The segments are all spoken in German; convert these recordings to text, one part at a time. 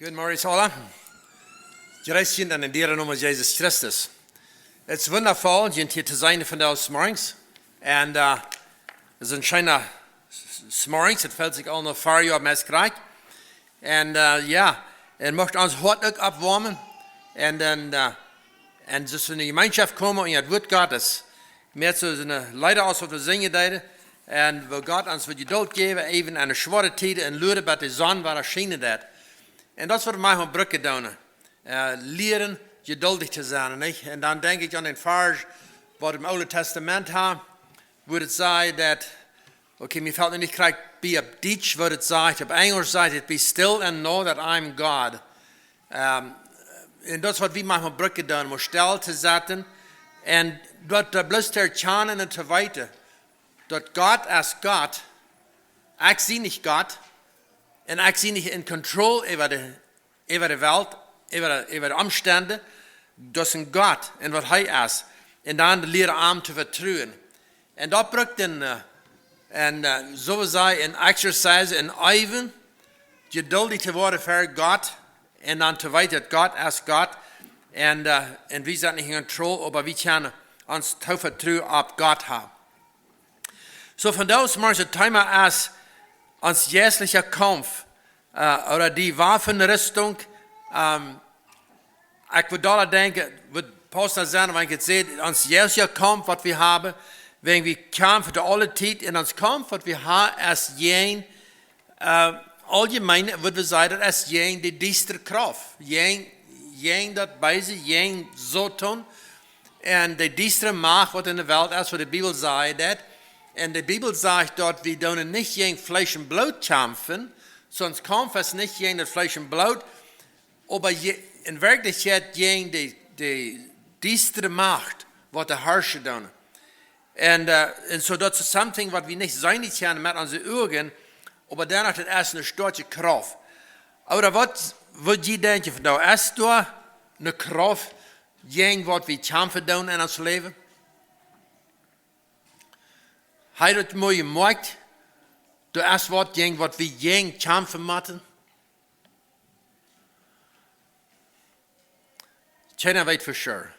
Good morning, alle. Gerechtchen an der Nummer Jesus Christus. Es ist wundervoll, hier zu sein von der morgens. Und es ist ein schöner morgens. Es fällt sich auch noch 4 Jahre mehr krank. Und möchte uns heute auch abwärmen. Und dann, und so in die Gemeinschaft kommen und das Wort Gottes. Mehr zu einer Leiter aus, was wir singen dürfen. Und wo Gott uns für die Geduld geben, eben eine schwere Zeit in Lüde, bei der Sonne war erschienen hat. En dat is wat mij van Brücke doen. Leren geduldig te zijn. Niet? En dan denk ik aan een vers wat we im Oude Testament hebben. Wo het zei dat, mir fällt nicht gleich bei op Deutsch, wo het sagt, op Englisch sagt het, be still and know that I'm God. En dat is wat we mij van Brücke doen, om stil te zetten. En dat bloß te erkennen en te weten. Dat God als God, ik zie niet God, en ik zie niet in control over de wereld, over de omstandigheden. Dat is een God en wat hij is. En dan de leren aan te vertrouwen. En dat brengt zoals hij een exercise, een oefening, geduldig te worden voor God. En dan te weten dat God is God. En we zijn niet in control, maar we kunnen ons te vertrouwen op God hebben. So von da aus mal das Thema ist, uns jährlicher Kampf, oder die Waffenrüstung. Ich würde da denken, wird Pastor sagen, wenn ich jetzt sehe, uns jährlicher Kampf, was wir haben, wenn wir kämpfen für alle Zeit, in uns Kampf, was wir haben, ist jen, allgemein, würde wir sagen, das ist jen die düstere Kraft. Jen das Beise, jen so tun, und die düstere Macht, was in der Welt ist, was die Bibel sagt, und die Bibel sagt dort, wir dürfen nicht gegen Fleisch und Blut kämpfen, sonst Kampf ist nicht gegen das Fleisch und Blut, aber in Wirklichkeit gegen die düstere Macht, was der Herrscher tun. Und so das ist something, was wir nicht sein können mit unseren Augen, aber danach das ist eine starke Kraft. Aber was würdet ihr denken von da? Ist da eine Kraft gegen was wir kämpfen tun in unserem Leben? Heirat mooie markt, du is wat gegen wat we gegen kämpfen moeten. Keiner weet voor sure.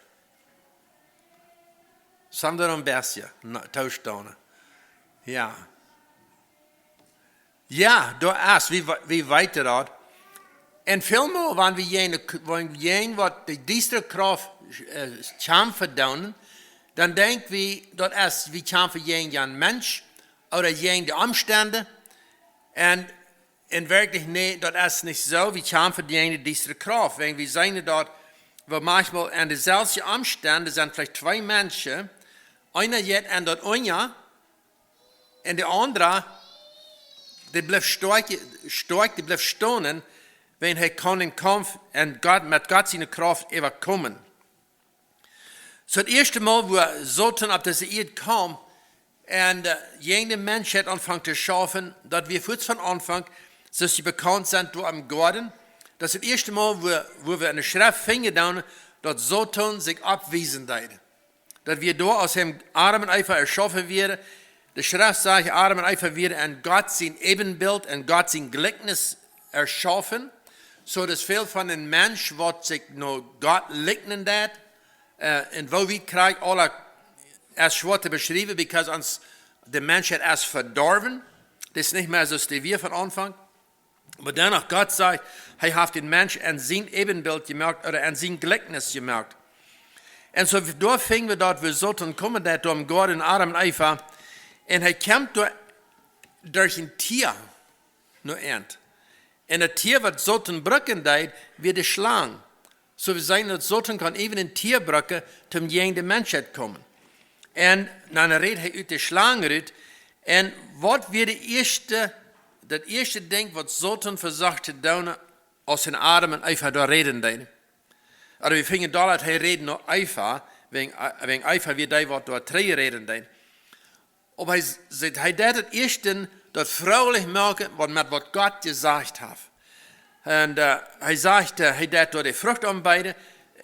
Samen een beetje, toestonen. Ja. Ja, du is, wie weten dat. En veel meer, wanneer we gegen wat de diestere kracht kämpfen doen, dann denken wir, das ist, wir kämpfen gegen einen Mensch oder gegen die Umstände. Und in Wirklichkeit, nee, das ist nicht so. Wir kämpfen gegen diese Kraft. Wenn wir sehen dort, wo manchmal in denselben Umständen sind vielleicht 2 Menschen, einer geht an das eine und der andere, der bleibt stark, der bleibt stehen, wenn er kann in den Kampf und mit Gott seine Kraft überkommen. So das erste Mal, wo Satan auf diese Erde kam und jeder Mensch hat angefangen zu schaffen, dass wir kurz von Anfang, dass sie bekannt sind durch am Garten, das ist das erste Mal, wo wir eine Schrift finden, dass Satan sich abwiesen hat. Dass wir da aus dem Adam und Eva erschaffen werden. Die Schrift sagt, Adam und Eva werden an Gott sein Ebenbild und Gott sein Gleichnis erschaffen, so dass viel von den Menschen, was sich nur Gott liken hat, en wo we krijgen alle als zwarte beschreven, because ons de Menschheit is verdorven. Das ist nicht mehr so, wie wir von Anfang. Aber danach Gott sagt, er hat den Mensch an sein Ebenbild gemerkt oder an sein Gleichnis gemerkt. Und so da fingen wir dort, wir sollten kommen, da um Gott und Adam und Eva. Und er kämpft durch ein Tier nur ernt. Und das Tier, was sollten brücken, wird die Schlange. So wir sagen, dass Satan kann eben ein Tier brücken, zum gegen die Menschheit kommen. Und dann redet er über die Schlange. Und was wird das erste Ding, was Satan versucht zu tun, aus den Adam und Eva da reden. Also wir fingen da, dass er redet nur Eva, wegen Eva wird da was da 3 reden. Aber er sagt, er das erste, das fröhlich merken, was Gott gesagt hat. Und er sagt, er hat durch die Frucht anbeide,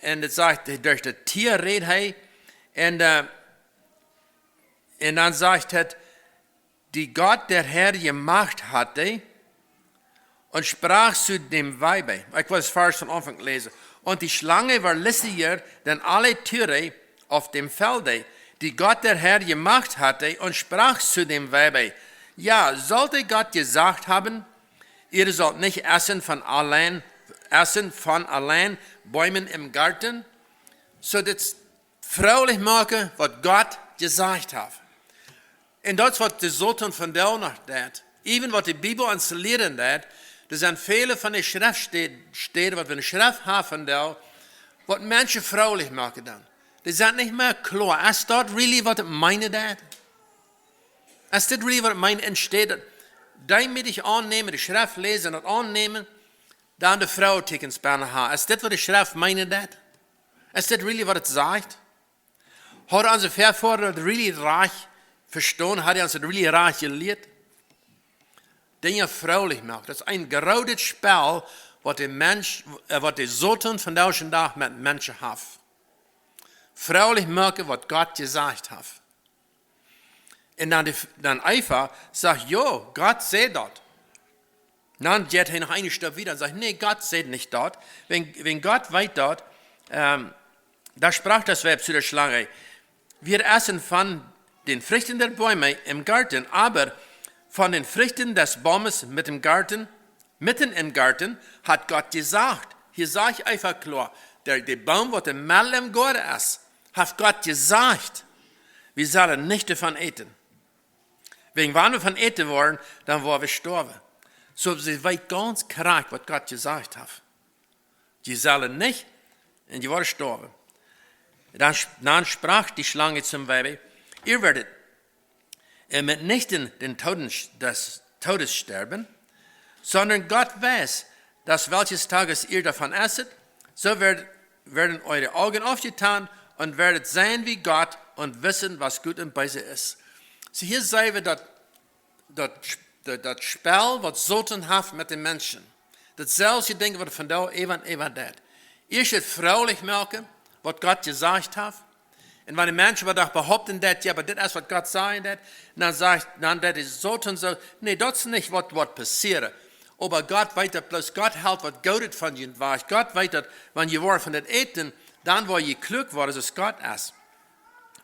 und er sagt, durch das Tier redet er, und dann sagt er, die Gott, der Herr gemacht hatte, und sprach zu dem Weibe, ich will es Vers von Anfang lesen, und die Schlange war listiger denn alle Tiere auf dem Felde, die Gott der Herr gemacht hatte, und sprach zu dem Weibe, ja, sollte Gott gesagt haben, ihr sollt nicht essen von allein Bäumen im Garten, so das fröhlich machen, was Gott gesagt hat. Und das, was die Sollten von der nach dat, even was die Bibel uns lehren dat, das sind viele von den Schriftstellen, was wir in der Schrift haben von der, was Menschen fröhlich machen dann. Die sind nicht mehr klar. Ist das really, was ich meine dat? Ist das really, was ich meine entsteht? Damit ich annehme, die Schrift lesen und annehmen, dann die Frau tickens bijna haben. Ist das, was die Schrift meine dat? Ist das really, was es sagt? Hat unsere Vorfahren das really reich verstanden? Hat uns das really reich gelehrt? Dinge fröhlich macht. Das ist ein geraudes Spiel, was die Sultan von deutschen Tag mit Menschen haben. Fröhlich machen, was Gott gesagt hat. Und dann einfach sagt, jo, Gott sieht dort. Dann geht er noch eine Stück wieder und sagt, nee, Gott sieht nicht dort. Wenn Gott weit dort, da sprach das Weib zu der Schlange, wir essen von den Früchten der Bäume im Garten, aber von den Früchten des Baumes mitten im Garten, hat Gott gesagt, hier sage ich einfach klar, der Baum, der mitten im Garten ist, hat Gott gesagt, wir sollen nicht davon eten. Wenn wir davon eten wollen, dann wollen wir sterben. So, sie weiß ganz korrekt, was Gott gesagt hat. Die sollen nicht, und die wollen sterben. Dann sprach die Schlange zum Weib, ihr werdet mitnichten den des Todes sterben, sondern Gott weiß, dass welches Tages ihr davon esset, so werden eure Augen aufgetan und werdet sein wie Gott und wissen, was gut und böse ist. So hier sehen wir das Spiel, was Sultan hat mit den Menschen. Das selbst Ding, was von da eben das. Ihr sollt fröhlich merken, was Gott gesagt hat. Und wenn die Menschen behaupten, dass, ja, aber das ist, was Gott sagt, dann das ist Sultan so, nee, das ist nicht, was passiert. Aber Gott weiß, bloß Gott hält, was Gott von ihnen war. Gott weiß, wenn ihr von das eten, dann wo ihr klug war, dass es Gott ist.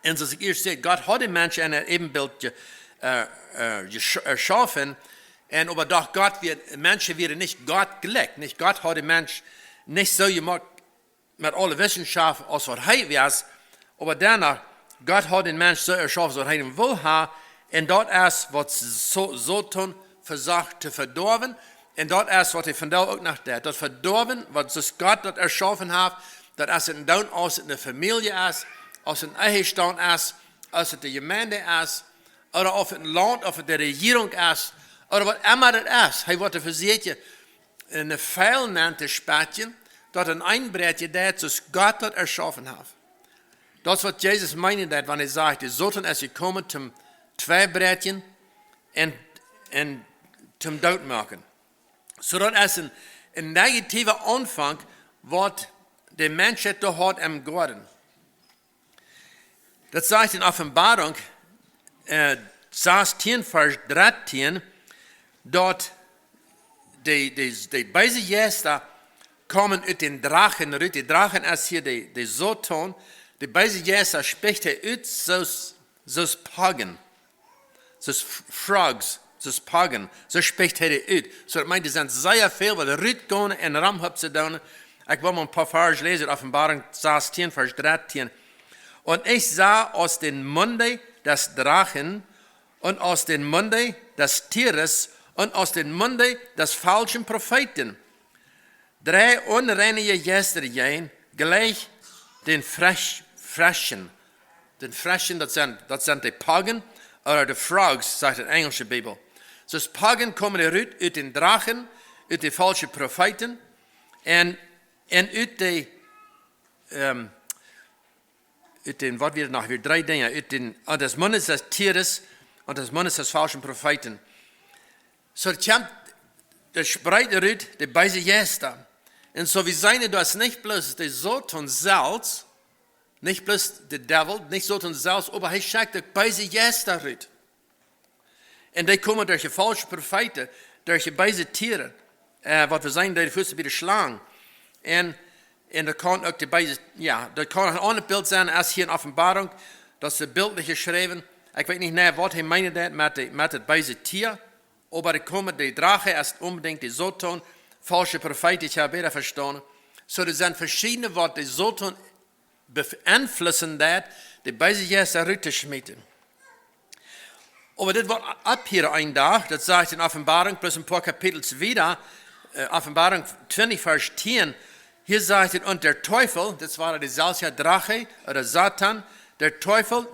Und so ihr seht, Gott hat den Menschen in ein Ebenbild erschaffen, und aber doch Menschen werden nicht Gott gelegt. Nicht Gott hat den Menschen nicht so gemacht mit aller Wissenschaft, als was er ist, aber danach, Gott hat den Menschen so erschaffen, was er will haben, und dort ist, was Sultan versagt zu verdorben, und dort ist, was er von da auch nach der. Das Verdorben, was Gott dort erschaffen hat, das ist dann aus in der Familie ist, aus dem Ehestand ist, aus der Gemeinde ist, oder auf dem Land, auf der Regierung ist, oder was immer das ist. Hij wordt verzekerd in een veilnante Spätchen, dat een Einbreitje dat, zoals Gott dat erschaffen hat. Das ist, was Jesus meint, wenn er sagt, die sollten es kommen zum Zweibreitchen und zum Tod machen. So das ist ein negativer Anfang, was der Mensch da hat im Garten. Das sagt in Offenbarung, 16, Vers 13, dort die beide Gäste kommen aus den Drachen, die Drachen ist hier der Satan, die beide Gäste spricht er aus, so Pagen, so Frogs, so Pagen, so spricht er aus. So das meint, es sind sehr viel, weil Rüt gehen und Ramhab zu tun. Ich will mal ein paar Vers lesen, Offenbarung 16, Vers 13. Und ich sah aus den Munde des Drachen und aus den Munde des Tieres und aus den Munde des falschen Propheten 3 unreinige Geister gehen, gleich den Fröschen. Den Fröschen, das sind die Pagen oder die Frogs, sagt die englische Bibel. So das Pagen kommen aus den Drachen, aus den falschen Propheten und aus den, was wird noch, drei Dinge, das Mund ist des Tieres und das Mund ist des falschen Propheten. So das spricht aus die beiden Gäste. Und so wie seine das nicht bloß der Satan selbst, nicht bloß der Devil, nicht Satan selbst, aber er schickt die beiden Gäste aus. Und die kommen durch die falschen Propheten, durch die beiden Tiere. wat we zijn, die Füße wieder schlagen. En dat kan ook dat kan een ander beeld zijn als hier in Offenbarung. Dat is bildlich geschreven. Ik weet niet naar wat hij meende met het bijze tier. Aber er komen de Drache ist unbedingt die Satan, falsche Prophet, ich habe wieder verstanden. So, das sind verschiedene Worte, die Satan beeinflussen, die bei sich erst herunterschmieden. Aber das wird ab hier ein Tag, das sagt in Offenbarung, plus ein paar Kapitel wieder, Offenbarung 20, Vers 10, hier sagt es, und der Teufel, das war der solche Drache oder Satan, der Teufel,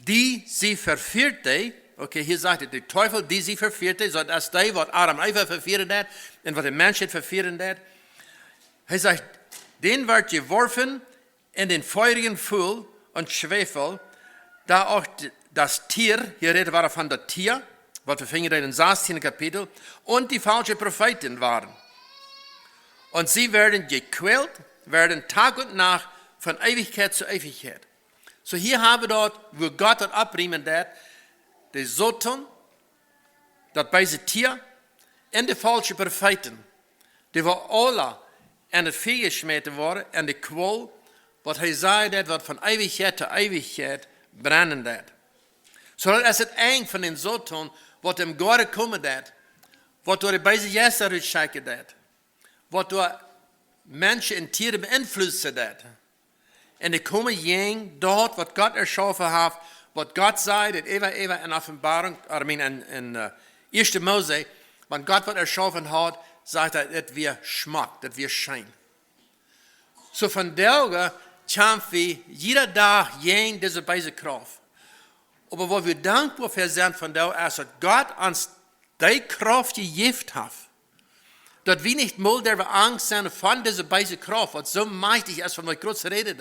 die sie verführte, okay, hier sagt er, der Teufel, die sie verführte, so dass die, was Adam und Eva verführen hat, und was der Mensch verführen hat, er sagt, den wird geworfen in den feurigen Pfuhl und Schwefel, da auch das Tier, hier redet wir von dem Tier, was wir finden in dem 16. Kapitel, und die falschen Propheten waren. Und sie werden gequält, werden Tag und Nacht von Ewigkeit zu Ewigkeit. So hier haben wir dort, wo Gott dort abriemen hat, der Satan, das böse Tier, und die falschen Propheten, die wir alle in das Feuer geschmissen worden, in die Qual, was er sagt, das wird von Ewigkeit zu Ewigkeit brennen. So das ist eng von den Satan, was dem Gott kommen hat, was durch die böse Jester rausschicken hat, was durch Menschen und Tiere beeinflussen hat. Und die kommen jeng dort, was Gott erschaffen hat, was Gott sagt, in in Offenbarung, in 1. Mose, wenn Gott was erschaffen hat, sagt er, dass wir Schmack, dass wir Schein. So von daher kämpfen wir jeder Tag gegen diese böse Kraft. Aber wo wir dankbar für sind von daher ist, dass Gott uns die Kraft gegeben hat, dass wir nicht mal der Angst sind von dieser böse Kraft, was so mächtig ist, von was Gott redet.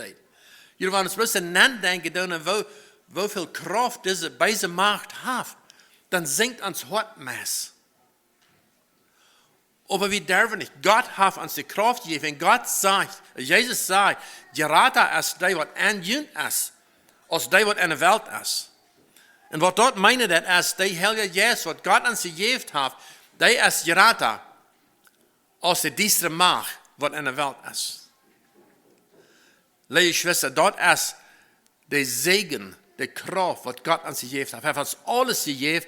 Wir wollen uns bloß nachdenken, wo viel Kraft diese böse Macht hat, dann sinkt uns Hartmaß. Aber wir dürfen nicht. Gott hat uns die Kraft gegeben. Gott sagt, Jesus sagt, gerata ist die, was anjünt ist, als die, was in der Welt ist. Und was dort meine, das ist, die Heilige Jesus, was Gott uns gegeben hat, die ist gerata, als die diestre Macht, was in der Welt ist. Liebe Schwester, dort ist der Segen, die Kraft, was Gott uns gegeben hat. Er hat uns alles gegeben,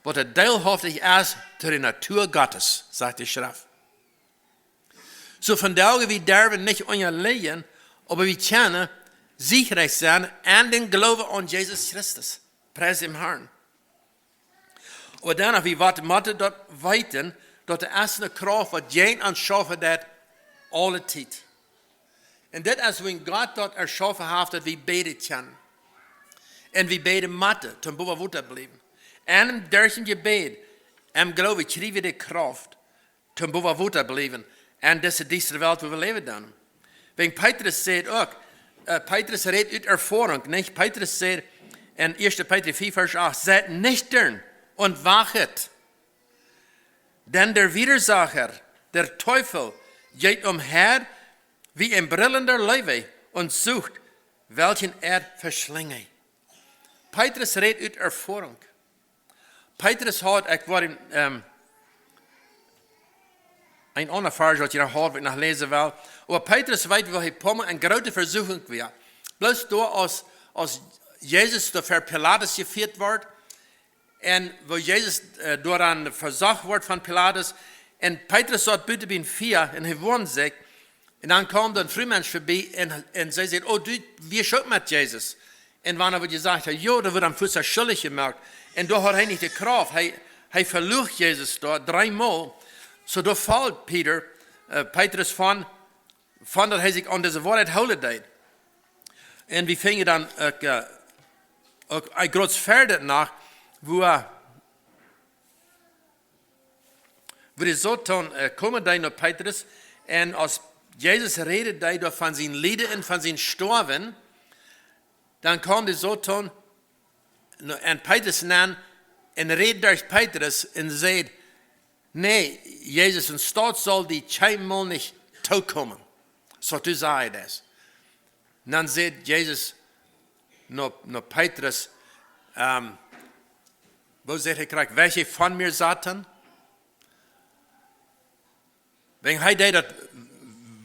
was er teilhaftig ist zu der Natur Gottes, sagt die Schrift. So von daher, wir dürfen nicht unterliegen, aber wir können sicher sein an den Glauben an Jesus Christus. Preis dem Herrn. Aber dann, wie wir dort weiten, dort der erste Kraft, was jeden anschaffen hat, alle Zeit. Und das ist, wenn Gott dort erschaffen hat, dass wir beten können. Und wir beten Mathe, zum wir weiterbleiben. En durch ein Gebet, im Glauben, kriegen wir die Kraft, zum wir weiterbleiben. Und das ist diese Welt, wo wir leben dann. Wenn Petrus sagt auch, Petrus redet aus Erfahrung, nicht? Petrus sagt in 1. Petrus 4, Vers 8, seid nüchtern und wachet. Denn der Widersacher, der Teufel, geht umher wie ein brillender Löwe und sucht, welchen verschlinge. Petrus redet aus Erfahrung. Petrus hat, ich war in ein anderer Vers, was ich noch lesen will. Aber Petrus weiß, wo er eine große Versuchung war. Bloß da, als Jesus für Pilatus geführt wird, und wo Jesus daran versucht wird von Pilatus, und Petrus sagt, bitte bin 4, und er wohnt sich, und dann kommt ein Frühmensch vorbei, und sie sagt, oh, wir schauen mit Jesus. Und wenn er gesagt hat, ja, da wird am Fuß schuldig gemacht. Und da hat er nicht die Kraft. Er verlucht Jesus da 3-mal. So da fällt Petrus von dass er sich an diese Wahrheit halten hat. Und wir fingen dann ein großes Pferd nach, wo die Satan kommen da nach Petrus. Und als Jesus redet da von seinen Liedern und von seinen Storben, dann kam der Satan und Petrus an und redet durch Petrus und sagt, nee, Jesus, und dort soll die keinmal nicht kommen. So du sagst das. Und dann sagt Jesus noch Petrus, wo sagt er, welche von mir, Satan? Wenn hij deed dat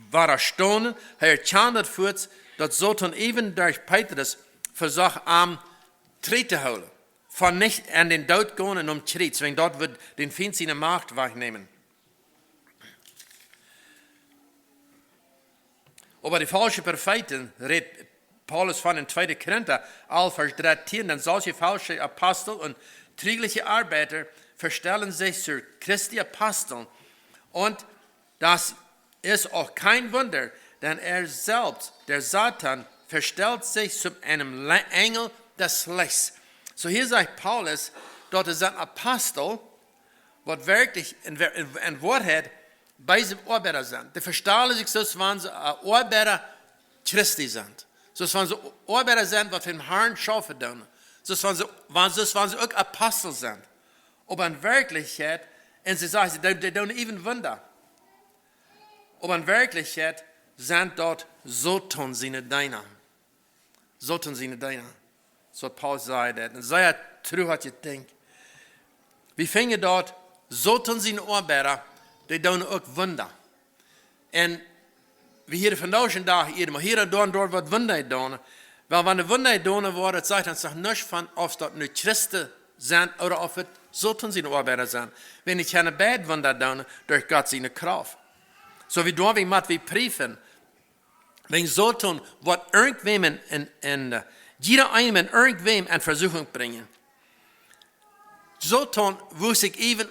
war stonen, hij chandert voort, dat Satan even durch Petrus versucht, am Tritt te houden. Van niet aan den dood gaan en Tritt, wenn dort wird den Feind seine Macht wegnehmen. Aber die falschen Propheten, redet Paulus von in 2. Korinther, Vers 13, denn solche falsche Apostel und trügliche Arbeiter verstellen sich zu Christi Aposteln. Und das ist auch kein Wunder, denn er selbst, der Satan, verstellt sich zu einem Engel des Lichts. So hier sagt Paulus, dort ist ein Apostel, was wirklich in Wahrheit bei diesem Arbeiter sind. Die verstellen sich so, wenn sie Arbeiter Christi sind. So wenn sie Arbeiter sind, was für den Herrn schaffen tun. So wenn sie auch Apostel sind. Aber in Wirklichkeit, und sie sagen, they don't even Wunder. Aber in Wirklichkeit sind dort Satan seine Diener. Satan seine Diener. So Paulus sagt das. Und sehr treu hat gedacht. Wir fingen dort Satan seine Arbeiter, die tun auch Wunder. Und wir hier vandaag hier en dort wat Wunder doen. Weil wenn die Wunder doen worden, het zegt dan niet van of dat nu Christen zijn, oder of het Satan zijn Arbeiter zijn. Wenn ich keine bad Wunder doen, durch Gott seine Kraft. So wie du, wie mat wir prüfen, wenn Satan, was irgendwem jeder einem in irgendwem in Versuchung bringen. Satan wusste ich even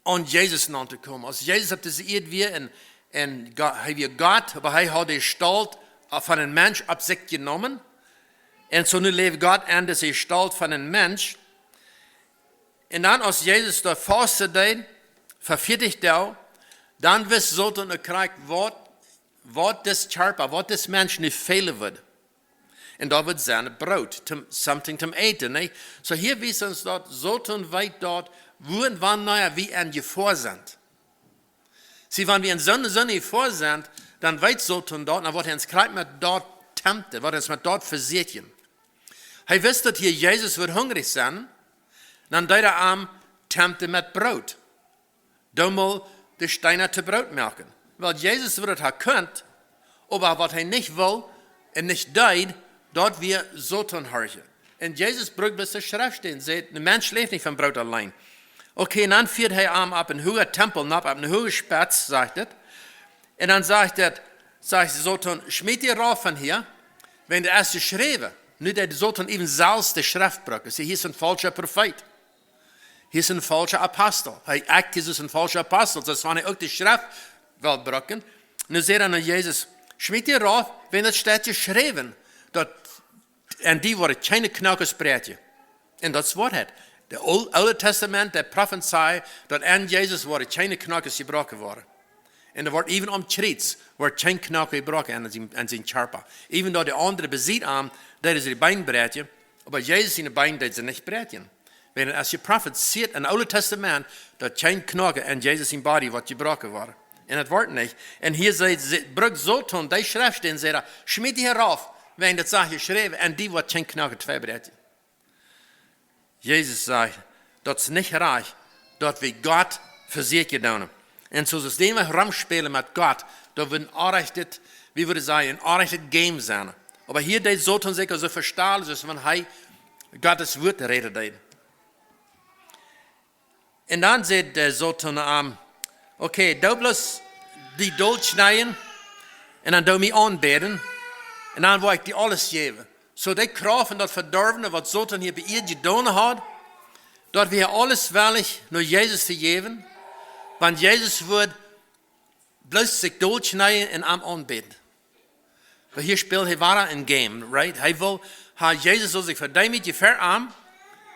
an Jesus nan te komen. Als Jesus hat das weer en hij weer Gott, aber hij had de gestalt van een mens op zich genomen. En zo nu leeft God aan de gestalt van een mens. En dan als Jezus de vaste deed, verviertigt er, dan wist Satan krijgt wat des Charpa, wat des mens nu fehlen wird. En dat wordt zijn brood, something to eten. Nee? So hier wijst ons dat Satan weet dat, wo en wanneer wie aan je voor zijn. Zie, wenn wir in Sonne vor sind, dann weiß Satan dort, dann wird er uns gleich mit dort tempten, wird er uns mit dort versuchen. Er wisst, dass hier Jesus wird hungrig sein, dann deed er am tempten mit Brot. Dann mal die Steine zu Brot machen. Weil Jesus wird es könnt, aber was er nicht will und nicht deed, dort wir Satan horchen. Und Jesus braucht bis der Schrift stehen, sagt, der Mensch lebt nicht vom Brot allein. Okay, und dann führt er am ab in hoher Tempel, ab in hoher Spatz, sagt er. Und dann sagt Satan, schmied dir rauf von hier, wenn der erste schreibe, nicht der Satan eben selbst die Schrift braucht. Hier ist ein falscher Prophet. Hier ist ein falscher Apostel. Er sagt, Jesus ist ein falscher Apostel. Das war nicht auch die Schrift will brauchen. Und dann sagt er Jesus, schmied dir rauf, wenn das steht geschrieben, und die worden keine Knackers breitje. Und das Wort hat. Der Alte Testament, der Prophet zei, dat aan Jesus worden geen knakkers gebroken worden. En er wordt even om Tritt, wordt geen knakker gebroken aan zijn charpa. Even door de andere bezit aan, dat is die bein breitje, maar Jezus in de bein deed ze niet breitje. Wenn als je Prophet ziet in het Oude Testament, dat geen knakker aan Jezus in body wordt gebroken worden. En het wordt niet. En hier brukt Satan, die schrift en zegt, schmied die herauf, wenn dat zag geschreven, en die wordt geen knakker twee breitje. Jesus sagt, dat is niet reich, dat we Gott für sich gedaan. En zoals we rumspelen met Gott, dat we een aanrechtet, wie würde sagen, een aanrechtet game zijn. Aber hier deed Satan zich so verstalen, dus wenn hij Gottes Wort reden deed. En dan zegt der Satan, okay, du bloß die dood snijden, en dan doe me aanbeden, en dan wil ik die alles geven. So die Kraft und das Verdorvene, was Satan hier bei ihr getan hat, dort wir alles wirklich nur Jesus zu geben, wenn Jesus wird bloß sich durchschneiden und am anbeten. Weil hier spielt er war ein Game, right? Er will, Jesus soll sich verdammt verarmen,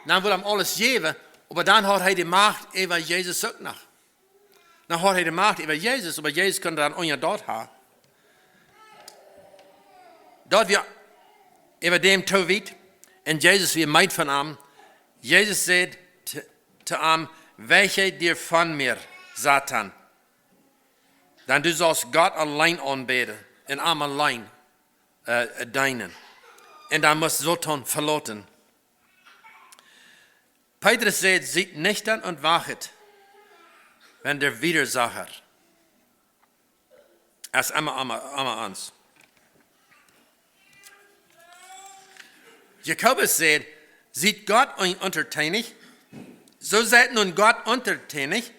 dann will er alles geben, aber dann hat er die Macht über Jesus auch noch. Dann hat er die Macht über Jesus, aber Jesus kann dann auch ja dort haben. Dort wir über dem Tovit, und Jesus wie meid von ihm. Jesus sagt zu ihm, weiche dir von mir, Satan. Dann du sollst Gott allein anbeten, und ihm allein dienen. Und dann muss Satan verlassen. Petrus sagt, seid nüchtern und wachet, wenn der Widersacher Als immer uns. Jakobus sagt, sieht Gott euch untertänig, so seid nun Gott untertänig,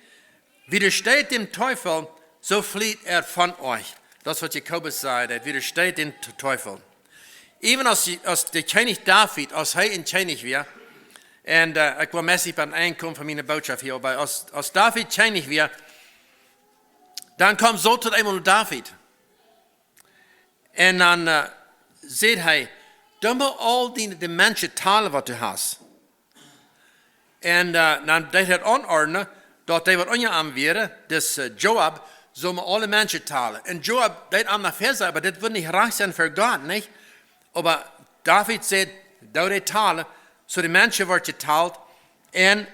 widersteht dem Teufel, so flieht er von euch. Das, was Jakobus sagt, er widersteht dem Teufel. Even als de König David, als hij in König war, und ich will mäßig beim Einkommen von meiner Botschaft hier, aber als David König war, dann kam so tot einmal David. Und dann sagt er, du musst all die Menschen teilen, was du hast. Und dann deed hij anordnen, dat hij wat ongeam wäre, dus Joab, so man alle Menschen teilen. Und Joab deed am nach Vers, aber das wird nicht recht sein für Gott, nicht? Aber David sagt, da die teilen, so die Menschen wird geteilt. Und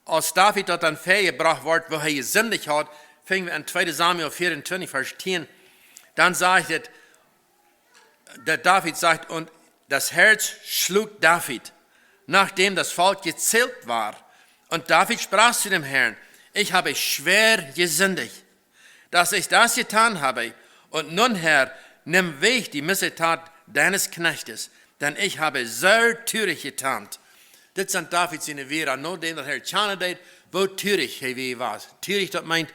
als David dort dann gebracht wird, wo er gesündigt hat, fingen wir in 2 Samuel 24, Vers 10, dann sagt es, der David sagt, und das Herz schlug David, nachdem das Volk gezählt war. Und David sprach zu dem Herrn, ich habe schwer gesündigt, dass ich das getan habe. Und nun, Herr, nimm weg die Missetat deines Knechtes, denn ich habe sehr töricht getan. Das sind David seine Wehre, nur dem, dass er getan hat, wo töricht er war. Töricht, das meint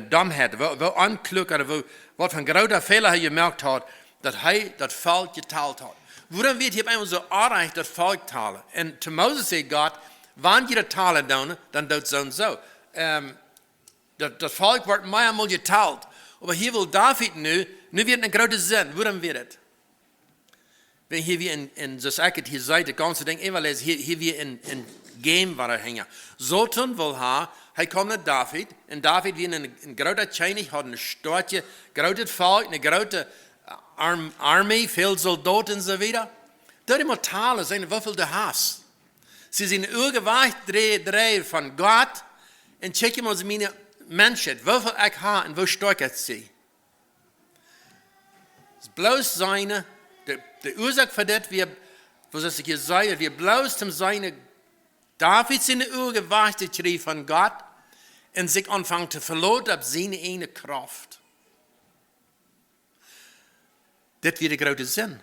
Dummheit, wo Unglück, oder wo was von großer Fehler er gemerkt hat, dass er das Volk geteilt hat. Warum wird hier einmal so arg das Volk teilen? Und zu Moses sagt Gott, wenn ihr das teilen dann tut es so und so. Das Volk wird mehrmals geteilt. Aber hier will David nu wird ein großer Sinn. Warum wird es? Wenn hier wie in so sagt, hier seid das ganze Ding, hier wie in Game war er hängen. So tun will er kommt nach David, und David wie ein großer König, hat eine starke, großes Volk, eine große Armee, viele Soldaten und so weiter. Dort immer teilen, sein, wie viel du hast. Sie sind irgendwas drei von Gott, und checken mal meine Menschen, wie viel ich habe und wie stark ich sie. Es ist bloß seine, die Ursache für das, was ich hier sage, wir bloß zum seine David seine irgendwas gekriegt von Gott und sich anfangen zu verloren auf seine eine Kraft. Das wird der große Sinn.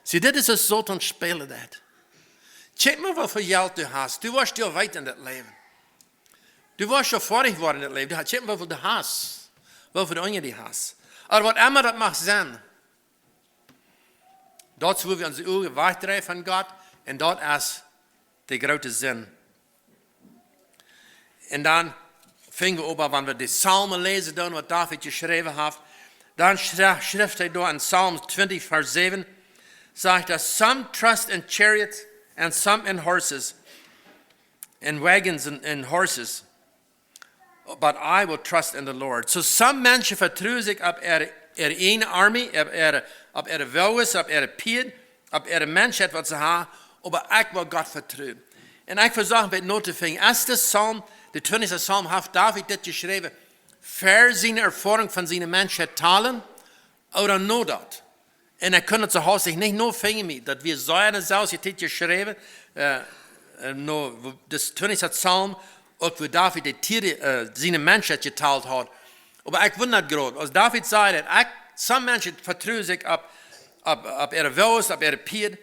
Sieh, das ist ein Satan spielen das. Check mal, wie viel Geld du hast. Du warst ja weit in das Leben. Du warst schon vorig geworden in das Leben. Check mal, wie viel du hast. Wie viel du hast. Aber was immer das macht Sinn. Dort, wo wir unsere Augen weiterdrehen von Gott, und dort ist der große Sinn. Und dann fingen wir oben, wenn wir die Psalmen lesen, dann, was David geschrieben hat, dann schrift er da in Psalm 20, Vers 7, sagt er, some trust in chariots and some in horses, in wagons and horses, but I will trust in the Lord. So some Menschen vertrauen sich auf ihre Armee, auf ihre Willis, auf ihre Pied, auf ihre Menschheit, was sie haben, aber ich will Gott vertrauen. Und ich versuche mit Noten zu finden. Erster Psalm, der 20. Psalm, hat David das geschrieben, für seine Erfahrung von seinen Menschen teilen oder nur das. Und er könnte zu Hause nicht nur finden, dass wir so eine Sache geschrieben, das 20. Psalm, auch wo David die Tiere, seine Menschen geteilt hat. Aber ich wundere gerade, als David sagt, some Menschen vertrauen sich auf ihre Willis, auf ihre Pied.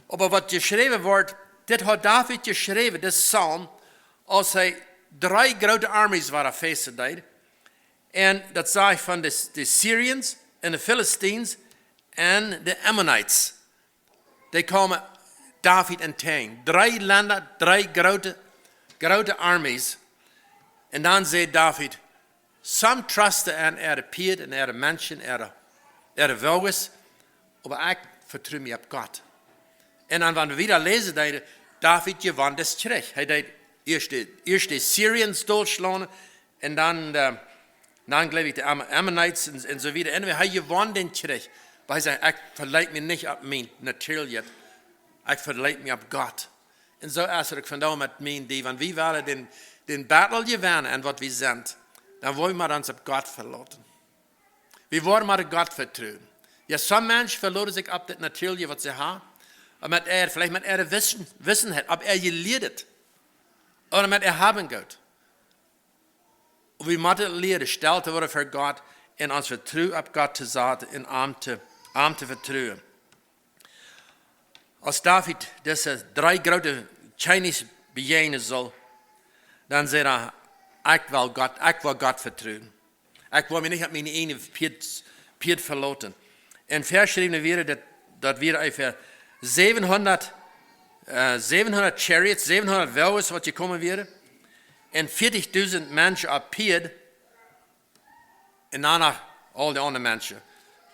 Aber was geschrieben wird, das hat David geschrieben, das Psalm, als er 3 große Armees waren festgestellt. Und das sage ich von den Syrians und den Philistines und den Ammonites. Die kommen David entgegen. 3 Länder, 3 große Armees. Und dann sagt David, some trusten an ihre Pied und ihre Menschen, ihre Willis, aber ich vertraue mich auf Gott. Und dann, wenn wir wieder lesen, David gewann das zurück. Er hat erst die Syrians durchschlagen und dann glaube ich, die Ammonites und so weiter. Und er hat gewann den zurück. Weil er sagt, ich verleite mich nicht auf mich natürlich. Ich verleite mich auf Gott. Und so ist es von da mit mir, wenn wir werden den Battle gewinnen und was wir sind, dann wollen wir uns auf Gott verlassen. Wir wollen mal Gott vertrauen. Ja, some Menschen verloren sich auf das Natürliche, was sie haben. Aber vielleicht mit ihrer Wissen hat, ob gelehrt oder mit haben Gott. Und we moeten leren stil te worden voor God en ons vertrouwen op God te zetten en aan te vertrouwen. Als David deze 3 grote Chinese bejenen zal, dan zei hij, ik wil God vertrouwen. Ik wil me niet op mijn ene Piet verlaten. En verschreven weer dat weer even 700 chariots, 700 wagens wat gekomen werden. En 40.000 mensen op Piet. En daarna al die andere mensen.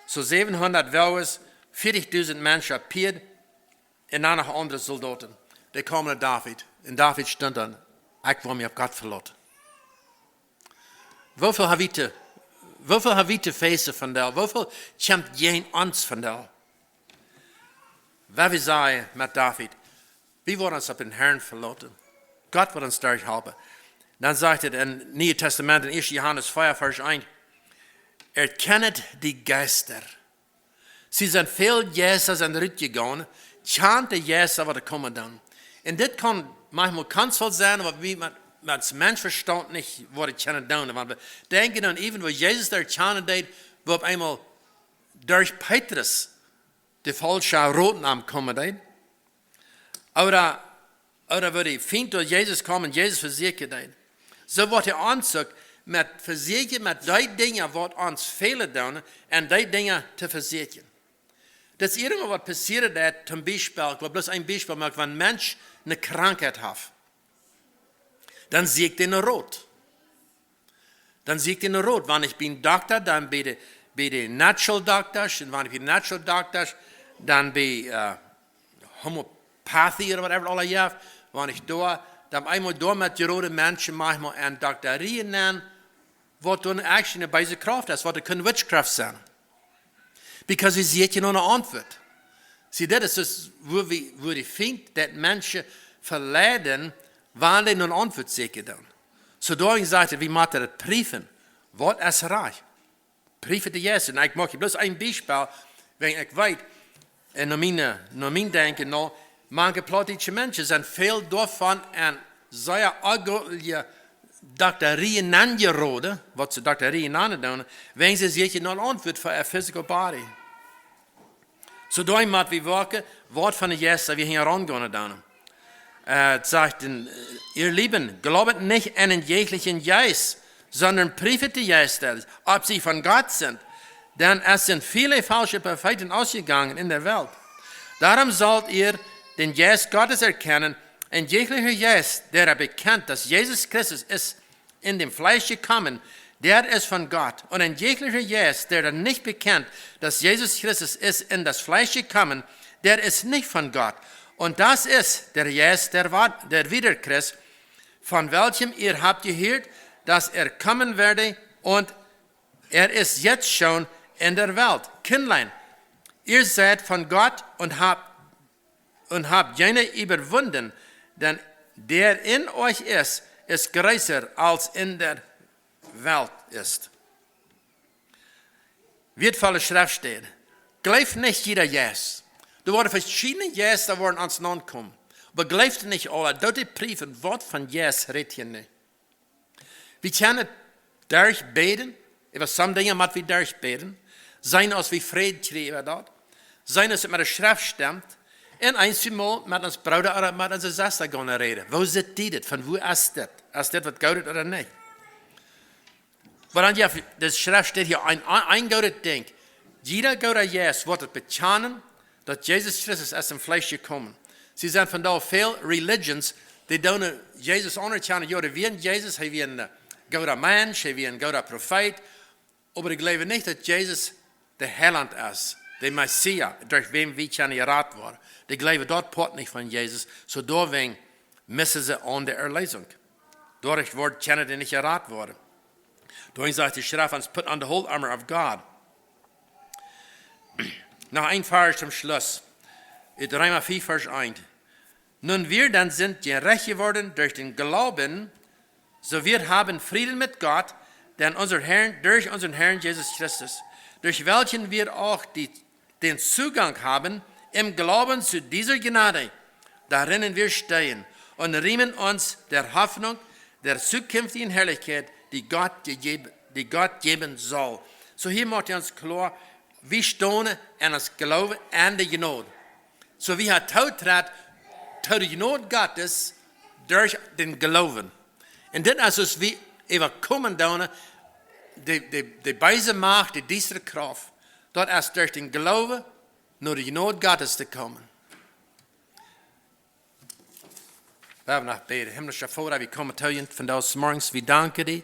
Zo 700 wagens, 40.000 mensen op Piet. En daarna andere soldaten. Die komen naar David. En David stond dan, ik wil me op God verlaten. Hoeveel hebben we te feesten vandaag? Hoeveel kämpft jij ons vandaag? Wat we zeggen met David, we worden ons op den Herrn verlaten. God wil ons daar helpen. Dan zegt het in het Nieuwe Testament, in 1 Johannes 4, vers 1, erkennet die Geister. Sie zijn veel Jezus aan de rit gegaan, chant de Jezus wat er komen dan. En dit kan manchmal kansel zijn, wat we met Menschenverstand nicht worden können doen. Want we denken dan even, wo Jezus daar chanten deed, wo op eenmaal durch Petrus de falsche Rotnaam komen deed. Oder wo die Feind door Jezus kwam en Jezus verzekerd deed. Zo wordt hij aanzoek met verzekerd met die dingen wat ons velen doen en die dingen te verzekeren. Dat is irgendwo wat passiert dat, zum Beispiel, ik wil bloß een Beispiel maken, wenn ein Mensch eine Krankheit hat. Dann siegt er rot. Dann siegt er rot. Wenn ich bin Doktor, dann bin ich Natural Doctors. Und wenn ich bin Natural Doctors, dann bin ich Homöopathie oder whatever alle Jahr. Wenn ich da, dann einmal da mit den roten Menschen manchmal eine Doktorie nennen, was dann eigentlich eine böse Kraft ist, was keine Witchcraft sein. Because wir sehen ja noch eine Antwort. Sie, das ist, wo die finden, dass Menschen verleiden, wann die nun Antwort sehen dann. So darum sagte, wir müssen das prüfen. Was ist reich? Prüfen die Jesus. Und ich mache bloß ein Beispiel, wenn ich weiß, nach meinem Denken noch, manche politische Menschen sind viel davon an sehr allgemeine Doktorien angeraten, was sie Doktorien annehmen, wenn sie sich noch Antwort für ihr physical body. So darum müssen wir wirken, was von der Jesus wir hier herangehen dann. Sagt, ihr Lieben, glaubet nicht an den jeglichen Geist, sondern prüft die Geister, ob sie von Gott sind. Denn es sind viele falsche Propheten ausgegangen in der Welt. Darum sollt ihr den Geist Gottes erkennen, ein jeglicher Geist, der bekennt, dass Jesus Christus ist in dem Fleisch gekommen, der ist von Gott. Und ein jeglicher Geist, der dann nicht bekennt, dass Jesus Christus ist in das Fleisch gekommen, der ist nicht von Gott. Und das ist der Jesus, der Wiederchrist, von welchem ihr habt gehört, dass er kommen werde und er ist jetzt schon in der Welt. Kindlein, ihr seid von Gott und habt jene überwunden, denn der in euch ist größer als in der Welt ist. Wird volle Schrift stehen. Glaubt nicht jeder Jesus. Da worden verschiedene Jesus, da worden ans Land kommen. Aber glaubt nicht alle. Dort die Briefe, was von Jesus redet hier nicht. Wir können durchbeten. Über some Dinge müssen wir durchbeten. Sein, als wir Frieden kriegen dort. Sein, als es mit der Schrift stimmt. Und einmal mit uns Bruder oder mit unserer Schwester gehen reden. Wo sind die das? Von wo ist das? Ist das was Gutes oder nicht? Aber dann, ja, das Schrift steht hier, ein gutes Ding. Jeder gute Jesus wird bekennen, dass Jesus Christus aus dem Fleisch gekommen. Sie sind von da viele Religions, die don't Jesus anerkennen. Ja, die werden Jesus, er wird ein guter Mensch, er wird ein guter Prophet. Aber ich glaube nicht, dass Jesus der Heiland ist, der Messias, durch wen wir können geraten worden. Die glauben dort port nicht von Jesus, so deswegen missen sie an der Erlösung. Dadurch können die nicht geraten worden. Darum sagt die Schrift uns, put on the whole armor of God. Noch ein Vers zum Schluss. In Römer 4, Vers 1. Nun wir dann sind gerecht geworden durch den Glauben, so wir haben Frieden mit Gott, durch unseren Herrn Jesus Christus, durch welchen wir auch den Zugang haben, im Glauben zu dieser Gnade, darinnen wir stehen und riemen uns der Hoffnung der zukünftigen Herrlichkeit, die Gott geben soll. So hier macht er uns klar, wir stehen an das Glauben an die Genade. So wie er toetrad, tot die Genade Gottes durch den Glauben. Und dann ist es wie überkommen dann, die beise Macht, die diese Kraft, dort erst durch den Glauben nur die Genade Gottes zu kommen. Wir haben noch beten. Himmlischer Vater, wir kommen zu dir von das morgens. Wir danken dir,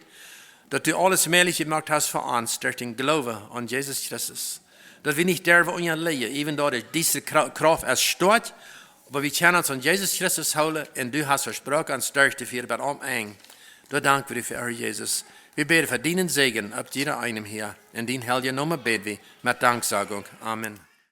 dass du alles möglich gemacht hast für uns durch den Glauben an Jesus Christus. Dass wir nicht dürfen unliegen, even though diese Kraft erst steht, aber wir können uns an Jesus Christus holen und du hast versprochen, uns durchzuführen bei allem eng. Da danken wir dir für Jesus. Wir beten für deinen Segen ab jeder einem hier. In den heiligen Namen beten wir mit Danksagung. Amen.